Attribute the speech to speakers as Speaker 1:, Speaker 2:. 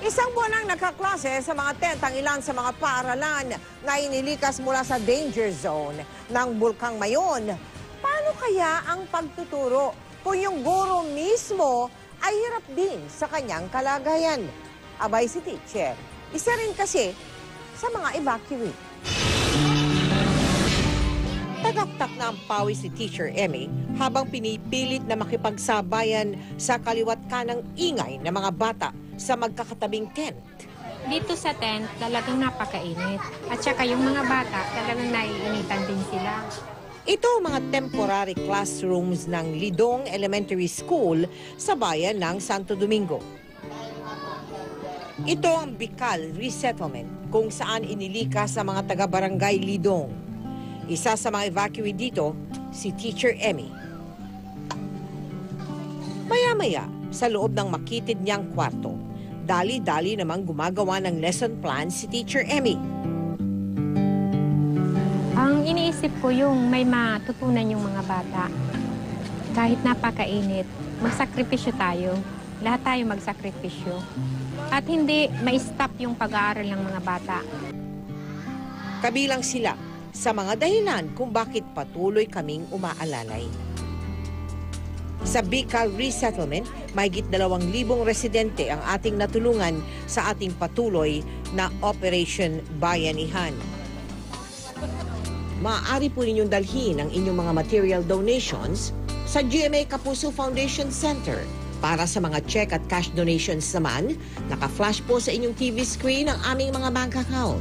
Speaker 1: Isang buwan ang nakaklase sa mga tent ang ilan sa mga paaralan na inilikas mula sa danger zone ng Bulkang Mayon. Paano kaya ang pagtuturo kung yung guro mismo ay hirap din sa kanyang kalagayan? Abay si teacher, isa rin kasi sa mga evacuee. Tagaktak na ang pawis si Teacher Emmy habang pinipilit na makipagsabayan sa kaliwat kanang ingay ng mga bata sa magkakatabing tent.
Speaker 2: Dito sa tent, talagang napakainit. At saka yung mga bata, talagang naiinitan din sila.
Speaker 1: Ito ang mga temporary classrooms ng Lidong Elementary School sa bayan ng Santo Domingo. Ito ang Bicol Resettlement kung saan inilikas sa mga taga-barangay Lidong. Isa sa mga evacuee dito, si Teacher Emmy. Maya-maya, sa loob ng makitid niyang kwarto, dali-dali namang gumagawa ng lesson plan si Teacher Emmy.
Speaker 2: Ang iniisip ko yung may matutunan yung mga bata. Kahit napakainit, magsakripisyo tayo. Lahat tayo magsakripisyo. At hindi ma-stop yung pag-aaral ng mga bata.
Speaker 1: Kabilang sila sa mga dahilan kung bakit patuloy kaming umaalalay. Sa Bicol Resettlement, mahigit 2,000 residente ang ating natulungan sa ating patuloy na Operation Bayanihan. Maaari po ninyong dalhin ang inyong mga material donations sa GMA Kapuso Foundation Center. Para sa mga check at cash donations naman, naka-flash po sa inyong TV screen ang aming mga bank account.